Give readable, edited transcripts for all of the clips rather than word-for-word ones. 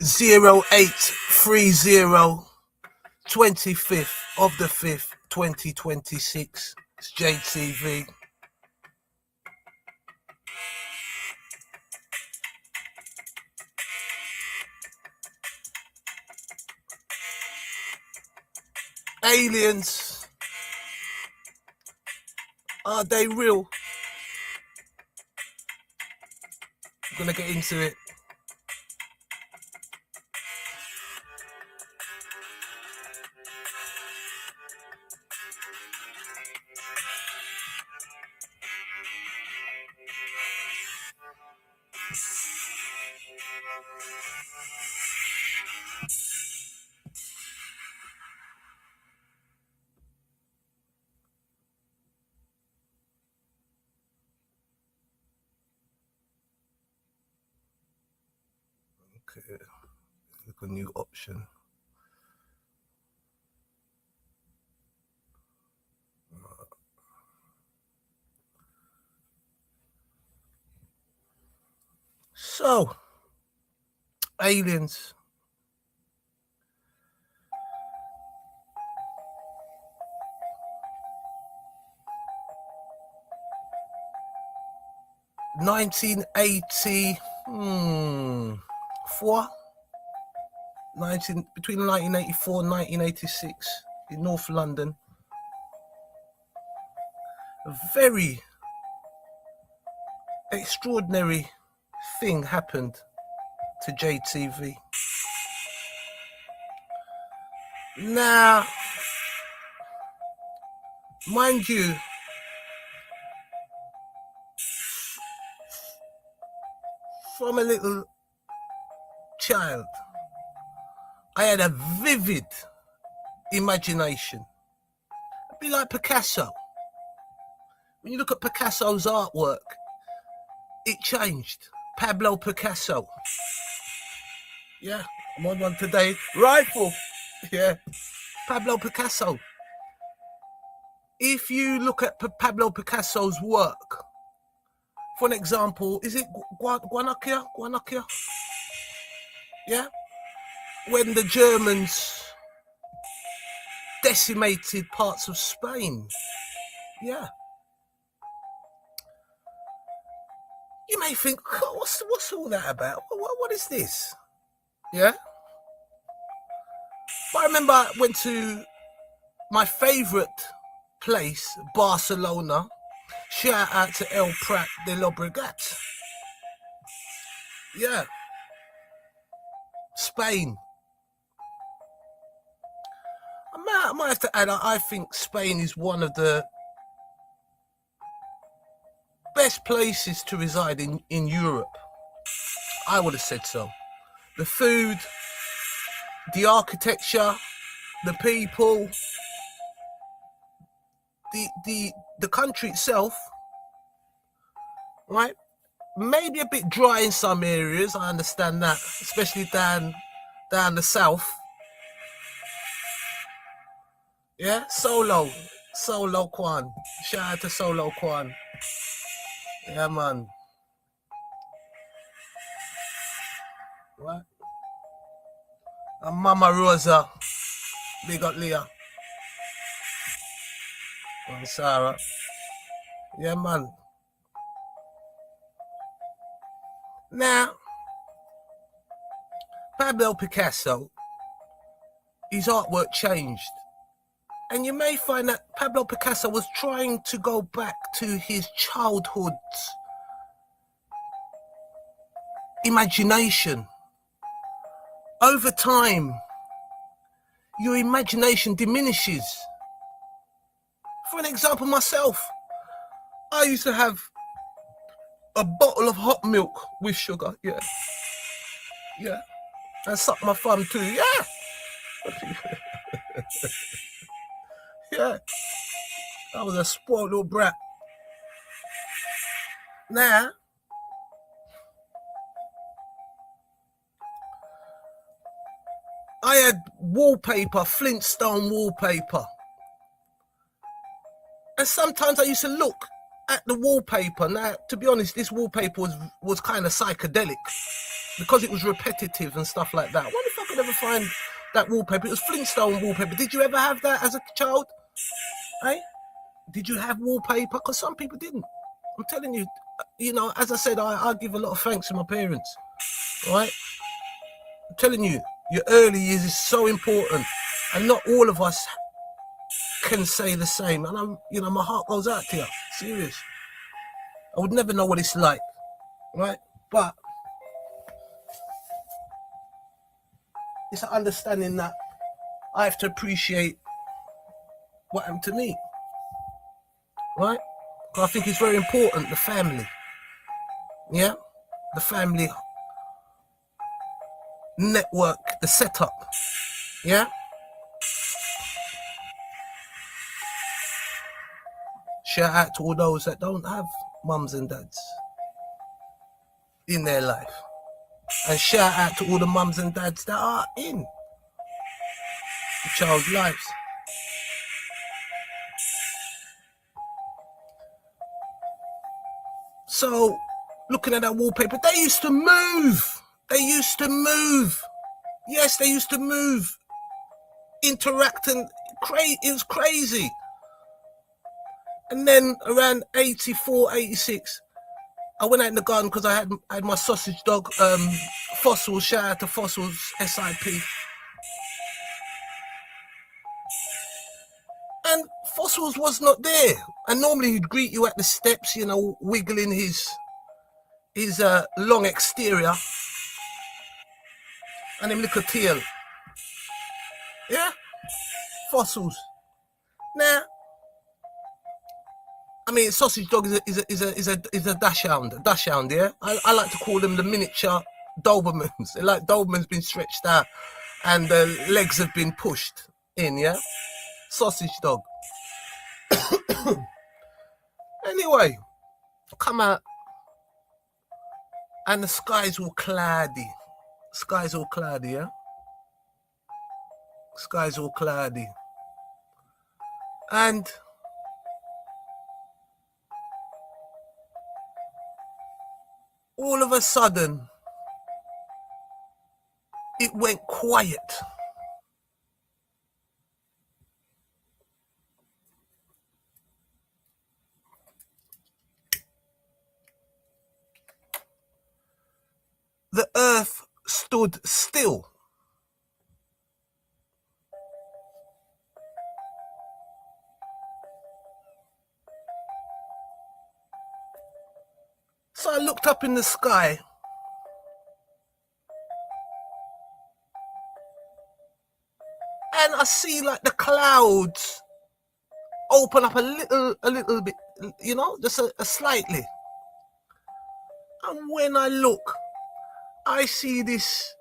0830 25th of the 5th 2026. It's JTV. Aliens, are they real? I'm gonna get into it. Okay, look a new option. So, aliens. Between 1984 and 1986 in North London. A very extraordinary thing happened to JTV. Now, mind you, from a little child, I had a vivid imagination. It'd be like Picasso. When you look at Picasso's artwork, it changed. Pablo Picasso. Yeah, I'm on one today. Rifle. Yeah, Pablo Picasso. If you look at Pablo Picasso's work, for an example, is it Guanacaste? Yeah? When the Germans decimated parts of Spain. Yeah. You may think, oh, what's all that about? What is this? Yeah? But I remember I went to my favourite place, Barcelona. Shout out to El Prat de Llobregat. Yeah. Spain. I might have to add, I think Spain is one of the best places to reside in Europe. I would have said so. The food, the architecture, the people, the country itself, right? Maybe a bit dry in some areas, I understand that, especially down the south. Yeah, Solo Kwan. Shout out to Solo Kwan. Yeah, man. Right? And Mama Rosa. Big up Leah. And Sarah. Yeah, man. Now, Pablo Picasso, his artwork changed. And you may find that Pablo Picasso was trying to go back to his childhood's imagination. Over time, your imagination diminishes. For an example, myself, I used to have a bottle of hot milk with sugar, yeah. Yeah. And suck my thumb too, yeah. Yeah. I was a spoiled little brat. Now, I had wallpaper, Flintstone wallpaper. And sometimes I used to look at the wallpaper. Now, to be honest, this wallpaper was kind of psychedelic. because it was repetitive and stuff like that. I wonder if I could ever find that wallpaper. It was Flintstone wallpaper. Did you ever have that as a child? Hey? Did you have wallpaper? Because some people didn't. I'm telling you, you know, as I said, I give a lot of thanks to my parents, right? I'm telling you, your early years is so important, and not all of us can say the same. And I'm, you know, my heart goes out to you, serious. I would never know what it's like, right? But it's an understanding that I have to appreciate what happened to me, right? I think it's very important, the family, yeah? The family network, the setup, yeah? Shout out to all those that don't have mums and dads in their life. And shout out to all the mums and dads that are in the child's lives. So, looking at that wallpaper, they used to move. They used to move. Yes, they used to move. Interacting. It was crazy. And then around 84, 86, I went out in the garden because I had my sausage dog, Fossils. Shout out to Fossils, SIP. And Fossils was not there. And normally he'd greet you at the steps, you know, wiggling his long exterior and him little tail. Yeah? Fossils. Now, I mean, sausage dog is a dash hound, yeah? I like to call them the miniature Dobermans. They're like Dobermans been stretched out and the legs have been pushed in, yeah? Sausage dog. Anyway, come out and the sky's all cloudy. Sky's all cloudy, yeah? Sky's all cloudy. And all of a sudden, it went quiet. The earth stood still. So I looked up in the sky and I see like the clouds open up a little bit, you know, just a slightly. And when I look, I see this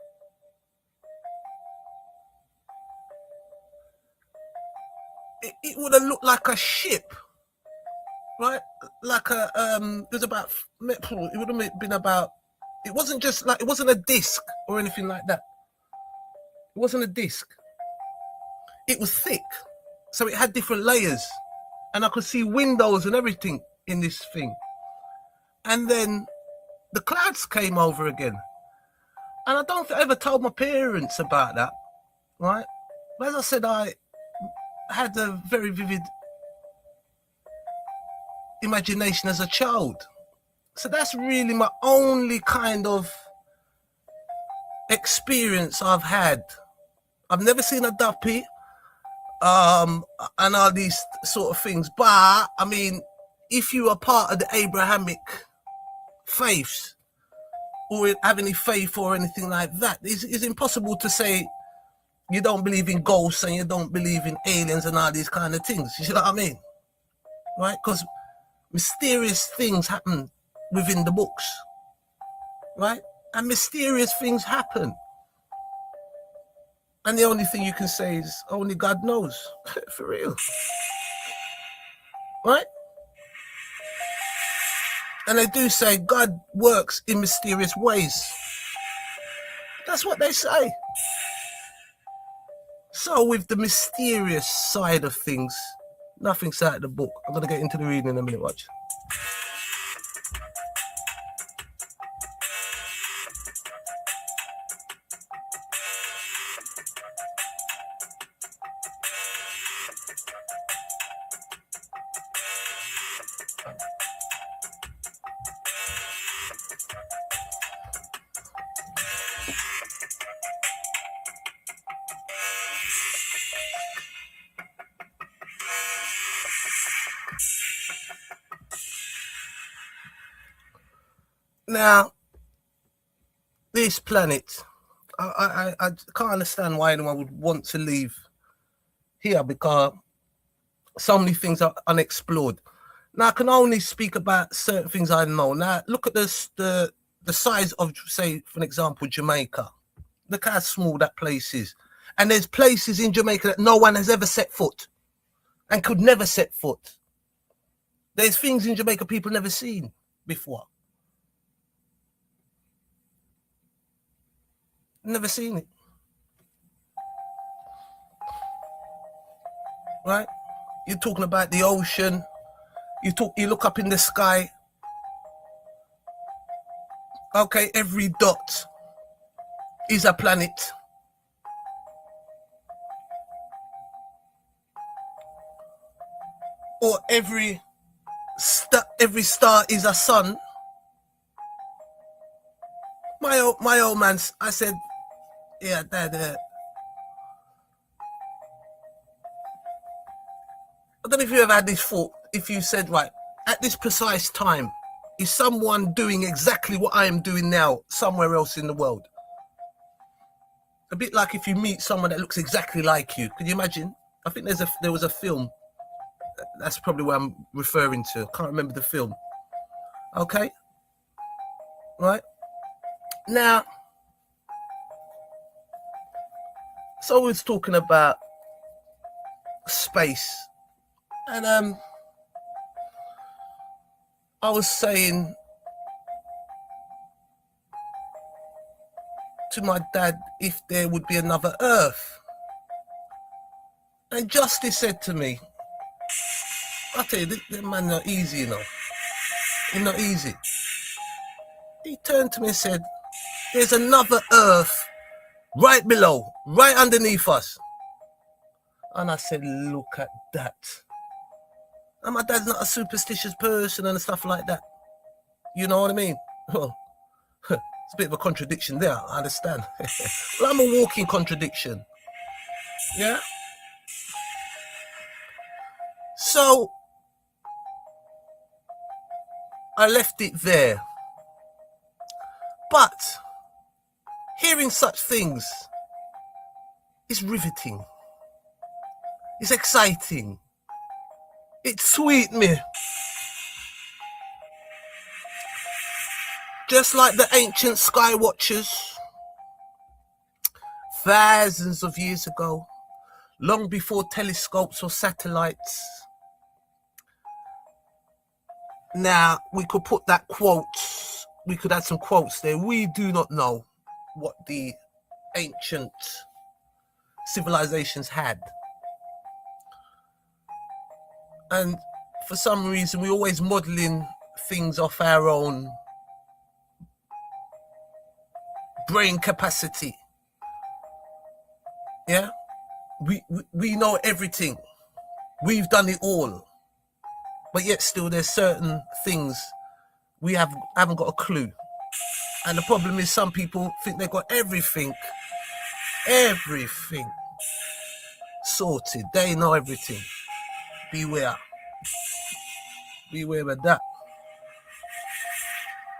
it would have looked like a ship, right? Like a it was about, it would have been about, it wasn't just like, it wasn't a disc or anything like that. It wasn't a disc. It was thick, so it had different layers, and I could see windows and everything in this thing. And then the clouds came over again, and I don't think I ever told my parents about that, right? But as I said, I had a very vivid imagination as a child, so that's really my only kind of experience I've had. I've never seen a duppy, and all these sort of things. But I mean, if you are part of the Abrahamic faiths or have any faith or anything like that, it's impossible to say you don't believe in ghosts and you don't believe in aliens and all these kind of things. You see what I mean? Right? Because mysterious things happen within the books, right? And mysterious things happen. And the only thing you can say is only God knows. For real. Right? And they do say God works in mysterious ways. That's what they say. So with the mysterious side of things, nothing's out of the book. I'm going to get into the reading in a minute, watch. Now, this planet, I can't understand why anyone would want to leave here, because so many things are unexplored. Now, I can only speak about certain things I know. Now, look at this, the size of, say, for an example, Jamaica. Look how small that place is. And there's places in Jamaica that no one has ever set foot and could never set foot. There's things in Jamaica people never seen before. Never seen it. Right? You're talking about the ocean. You look up in the sky. Okay, every dot is a planet. Or every star is a sun. My old man, I said, yeah, Dad, I don't know if you ever had this thought, if you said, right, at this precise time, is someone doing exactly what I am doing now somewhere else in the world? A bit like if you meet someone that looks exactly like you. Could you imagine? I think there was a film. That's probably what I'm referring to. I can't remember the film. Okay? Right? Now, so we was talking about space. And I was saying to my dad if there would be another Earth. And Justice said to me, I tell you, this man not easy, you know. He's not easy. He turned to me and said, there's another Earth right below, right underneath us. And I said, look at that. And my dad's not a superstitious person and stuff like that. You know what I mean? Well, it's a bit of a contradiction there, I understand. Well, I'm a walking contradiction. Yeah? So, I left it there. But, hearing such things is riveting. It's exciting. It's sweet me. Just like the ancient sky watchers, thousands of years ago, long before telescopes or satellites. Now, we could put that quotes, we could add some quotes there. We do not know what the ancient civilizations had. And for some reason, we're always modeling things off our own brain capacity. Yeah? We know everything. We've done it all. But yet still there's certain things we haven't got a clue. And the problem is some people think they've got everything sorted. They know everything. Beware of that.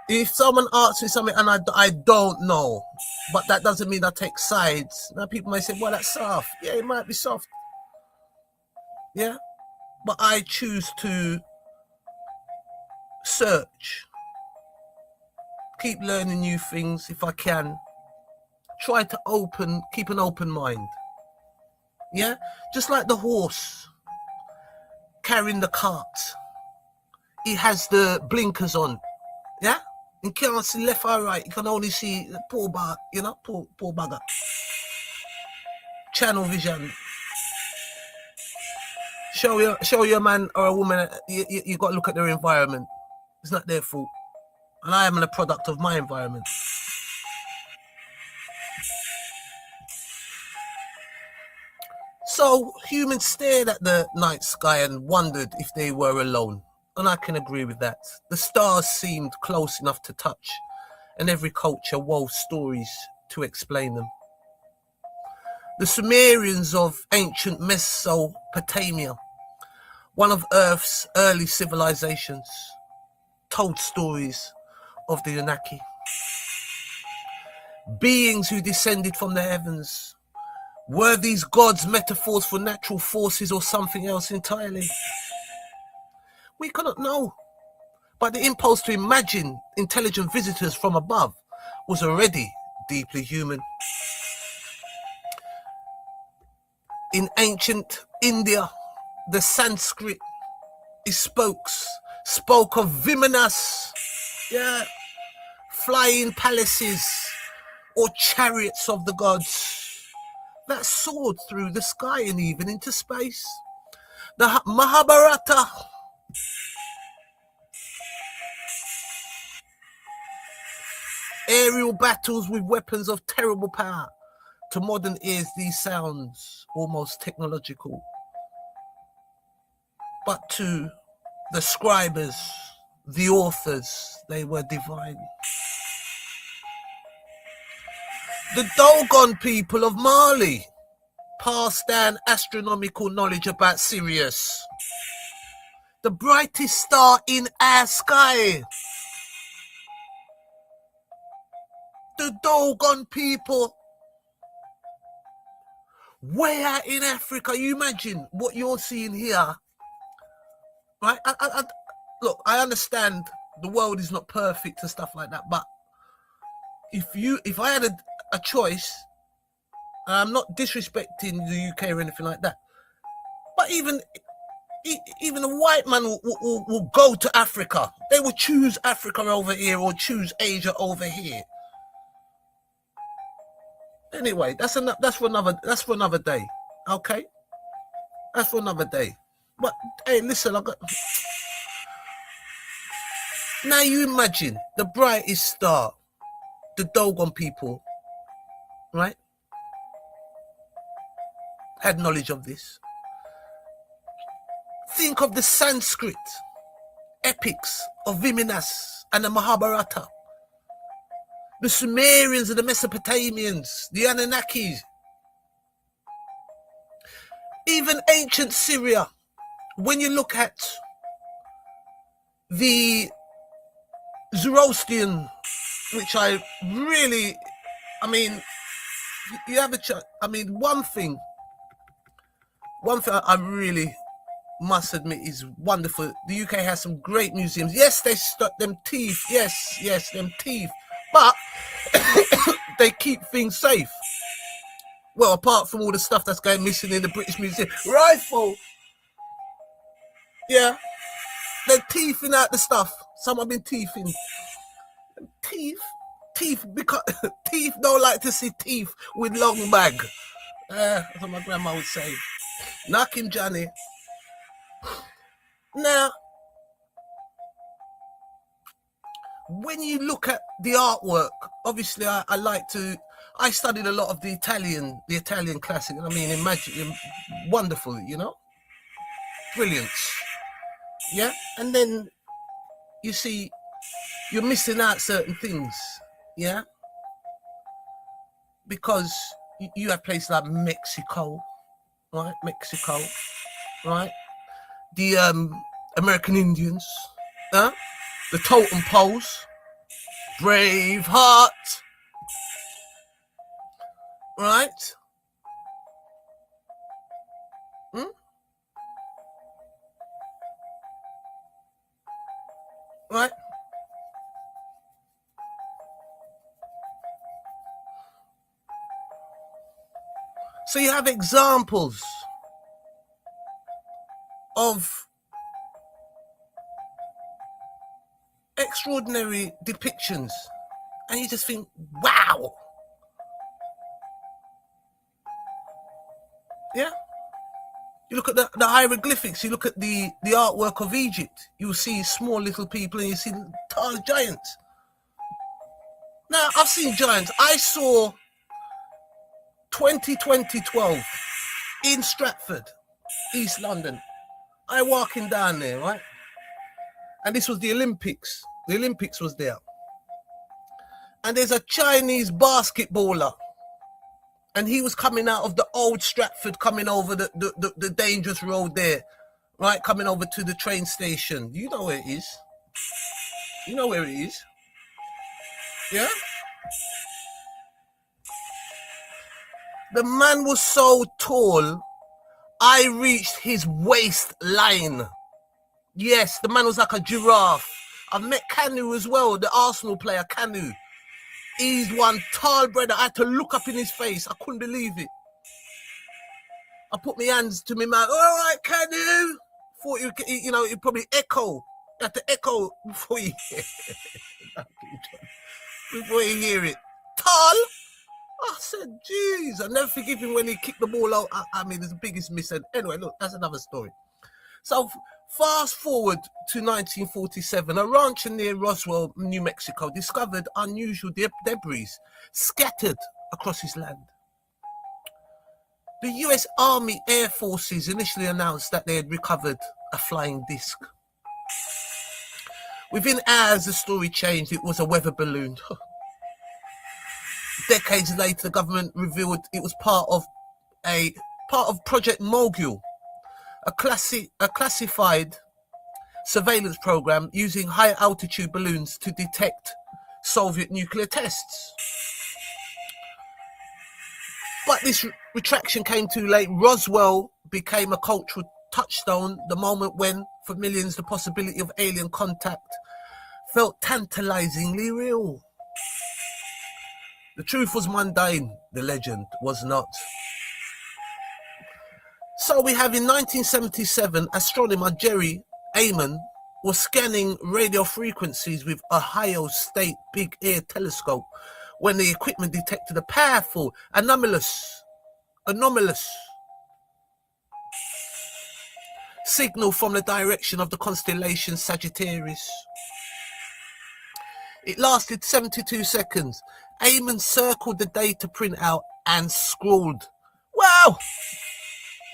If someone asks me something and I don't know, but that doesn't mean I take sides. Now people may say, well, that's soft. Yeah, it might be soft. Yeah, but I choose to search, keep learning new things if I can, try to keep an open mind. Yeah, just like the horse carrying the cart, he has the blinkers on. Yeah, you can't see left or right, you can only see the poor bugger. Channel vision. Show your man or a woman, you got to look at their environment. It's not their fault. And I am a product of my environment. So humans stared at the night sky and wondered if they were alone. And I can agree with that. The stars seemed close enough to touch, and every culture wove stories to explain them. The Sumerians of ancient Mesopotamia, one of Earth's early civilizations, told stories of the Anunnaki. Beings who descended from the heavens. Were these gods metaphors for natural forces or something else entirely? We cannot know. But the impulse to imagine intelligent visitors from above was already deeply human. In ancient India, the Sanskrit spoke of Vimanas, flying palaces or chariots of the gods that soared through the sky and even into space. The Mahabharata aerial battles with weapons of terrible power. To modern ears, these sounds almost technological. But to the scribers, the authors, they were divine. The Dogon people of Mali passed down astronomical knowledge about Sirius, the brightest star in our sky. The Dogon people, way out in Africa. You imagine what you're seeing here, right? Look, I understand the world is not perfect and stuff like that, but if I had a choice, and I'm not disrespecting the UK or anything like that, but even a white man will go to Africa. They will choose Africa over here or choose Asia over here. Anyway, that's for another day. Okay, that's for another day. But hey, listen, now you imagine the brightest star, the Dogon people, right, had knowledge of this. Think of the Sanskrit epics of Vimanas and the Mahabharata. The Sumerians and the Mesopotamians, the Anunnakis. Even ancient Syria. When you look at the Zoroastrian, which I you have one thing I really must admit is wonderful. The UK has some great museums. Yes, they stuck them teeth. Yes, them teeth. But they keep things safe. Well, apart from all the stuff that's going missing in the British Museum. Rifle. Yeah. They're teething out the stuff. Some have been teething. Teeth, because teeth don't like to see teeth with long bag. That's what my grandma would say. Knock him, Johnny. Now, when you look at the artwork, obviously I studied a lot of the Italian classic. I mean, imagine, wonderful, brilliant. Yeah, and then you see you're missing out certain things, yeah, because you have places like Mexico, right? The American Indians, the totem poles, Braveheart, right? Right? So you have examples of extraordinary depictions, and you just think, wow. Yeah? You look at the hieroglyphics, you look at the artwork of Egypt, you see small little people and you see tall giants. Now, I've seen giants. I saw 2012 in Stratford, East London. I walking down there, right? And this was the Olympics. The Olympics was there. And there's a Chinese basketballer. And he was coming out of the old Stratford, coming over the dangerous road there, right? Coming over to the train station. You know where it is. You know where it is. Yeah? The man was so tall, I reached his waistline. Yes, the man was like a giraffe. I've met Kanu as well, the Arsenal player, Kanu. He's one tall brother. I had to look up in his face. I couldn't believe it. I put my hands to my mouth. All right, Kanu. Thought you'd probably echo. You have to echo before you hear it. Tall? I said, geez, I'll never forgive him when he kicked the ball out. I mean, it's the biggest miss. Anyway, look, that's another story. So fast forward to 1947, a rancher near Roswell, New Mexico, discovered unusual debris scattered across his land. The US Army Air Forces initially announced that they had recovered a flying disc. Within hours, the story changed. It was a weather balloon. Decades later, the government revealed it was part of Project Mogul, a classified surveillance program using high altitude balloons to detect Soviet nuclear tests. But this retraction came too late. Roswell became a cultural touchstone, the moment when, for millions, the possibility of alien contact felt tantalizingly real. The truth was mundane, the legend was not. So we have in 1977, astronomer Jerry Ehman was scanning radio frequencies with Ohio State Big Ear telescope when the equipment detected a powerful, anomalous signal from the direction of the constellation Sagittarius. It lasted 72 seconds. Ehman circled the data printout and scrawled, "Wow!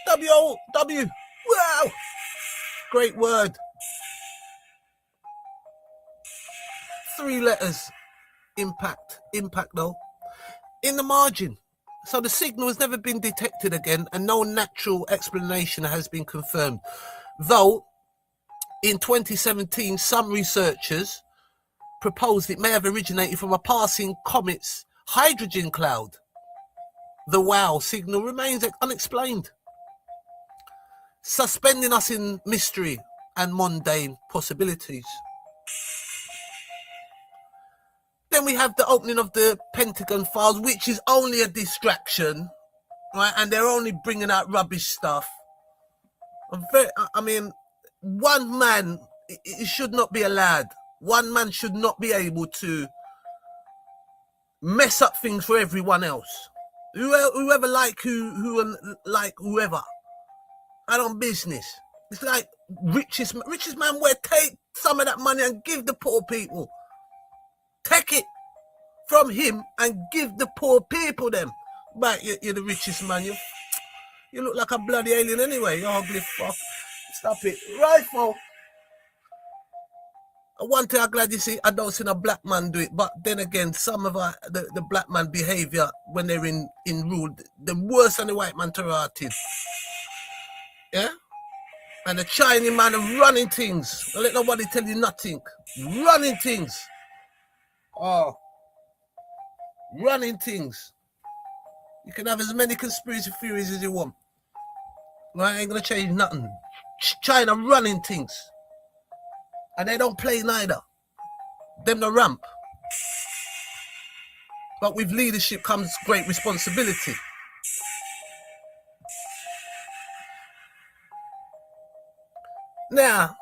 W-O-W! Wow! Great word." 3 letters. Impact though. In the margin. So the signal has never been detected again and no natural explanation has been confirmed. Though, in 2017, some researchers proposed it may have originated from a passing comet's hydrogen cloud. The wow signal remains unexplained, suspending us in mystery and mundane possibilities. Then we have the opening of the Pentagon files, which is only a distraction, right? And they're only bringing out rubbish stuff. I mean, one man, it should not be allowed. One man should not be able to mess up things for everyone else. Whoever like whoever. I don't business. It's like richest man where take some of that money and give the poor people. Take it from him and give the poor people them. But you're the richest man. You look like a bloody alien anyway. You ugly fuck. Stop it. Rifle. One thing I'm glad you see, I don't see a black man do it. But then again, some of the black man behavior when they're in rule, the worse than the white man karate. Yeah? And the Chinese man are running things. Don't let nobody tell you nothing. Running things. Oh. Running things. You can have as many conspiracy theories as you want. Right? Ain't gonna change nothing. China running things. And they don't play neither. Them the ramp. But with leadership comes great responsibility. Now,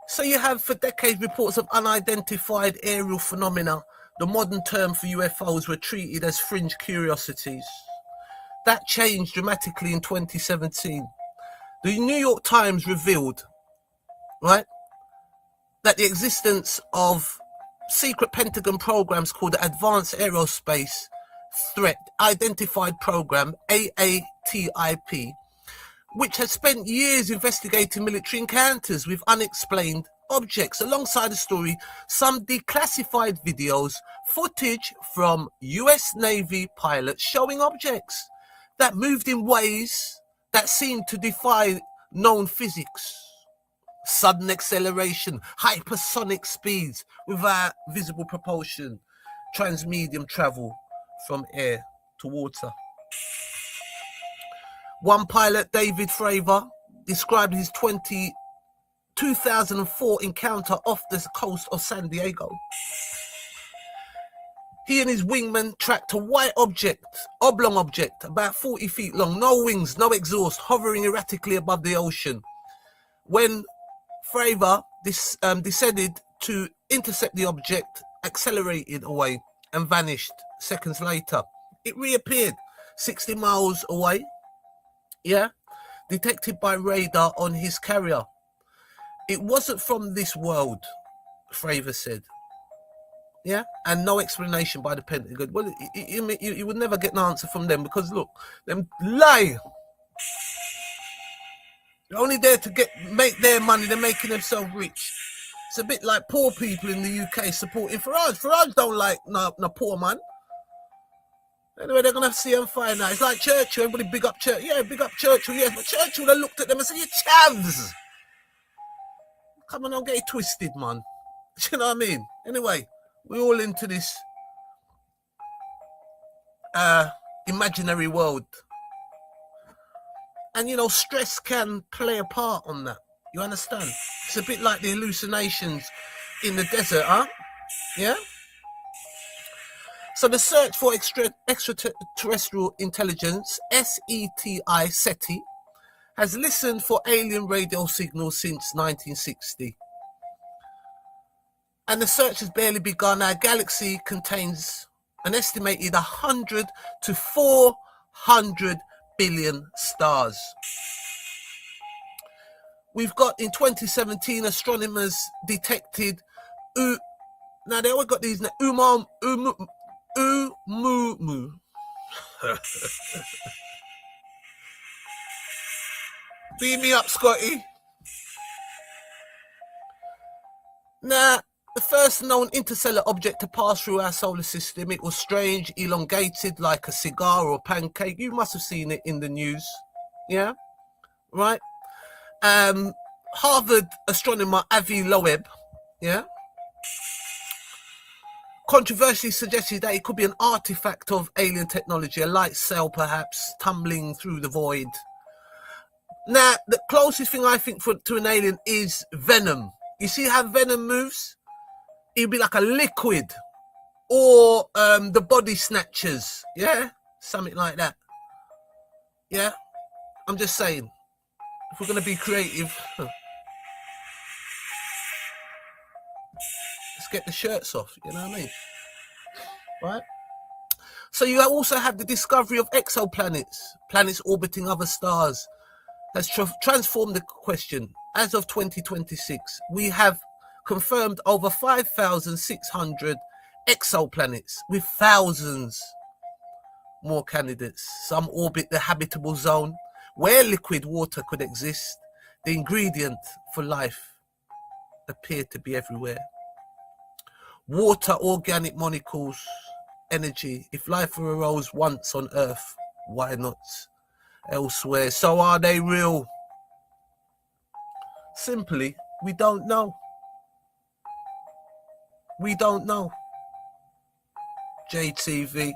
so you have for decades reports of unidentified aerial phenomena. The modern term for UFOs were treated as fringe curiosities. That changed dramatically in 2017. The New York Times revealed, right, that the existence of secret Pentagon programs called the Advanced Aerospace Threat Identified Program, AATIP, which has spent years investigating military encounters with unexplained objects. Alongside the story, some declassified videos, footage from US Navy pilots showing objects that moved in ways that seemed to defy known physics. sudden acceleration, hypersonic speeds without visible propulsion, transmedium travel from air to water. One pilot, David Fravor, described his 2004 encounter off the coast of San Diego. He and his wingman tracked a white object, oblong object, about 40 feet long, no wings, no exhaust, hovering erratically above the ocean. When Fravor descended to intercept the object, accelerated away and vanished seconds later. It reappeared 60 miles away, detected by radar on his carrier. It wasn't from this world, Fravor said. And no explanation by the Pentagon. Well, you would never get an answer from them because, look, them lie. They're only there to make their money. They're making themselves rich. It's a bit like poor people in the UK supporting Farage. Farage don't like no poor man. Anyway, they're going to see and find out. It's like Churchill. Everybody big up Churchill. Yeah, big up Churchill, yes. But Churchill, they looked at them and said, you chavs. Come on, don't get it twisted, man. Do you know what I mean? Anyway, we're all into this imaginary world. And, you know, stress can play a part on that. You understand? It's a bit like the hallucinations in the desert, huh? Yeah? So the search for extraterrestrial intelligence, SETI, has listened for alien radio signals since 1960. And the search has barely begun. Our galaxy contains an estimated 100 to 400 billion stars. We've got, in 2017, astronomers detected, now they all got these, Oumuamua. Beam me up, Scotty. Now, the first known interstellar object to pass through our solar system, it was strange, elongated like a cigar or a pancake. You must have seen it in the news. Yeah? Right? Harvard astronomer Avi Loeb, controversially suggested that it could be an artifact of alien technology, a light sail perhaps, tumbling through the void. Now, the closest thing I think to an alien is venom. You see how venom moves? It'd be like a liquid, or the body snatchers, something like that. Yeah, I'm just saying, if we're going to be creative, let's get the shirts off, you know what I mean? Right? So you also have the discovery of exoplanets, planets orbiting other stars, has transformed the question. As of 2026, we have confirmed over 5,600 exoplanets with thousands more candidates. Some orbit the habitable zone where liquid water could exist. The ingredient for life appear to be everywhere. Water, organic molecules, energy. If life arose once on Earth, why not elsewhere? So are they real? Simply, we don't know. We don't know. JTV.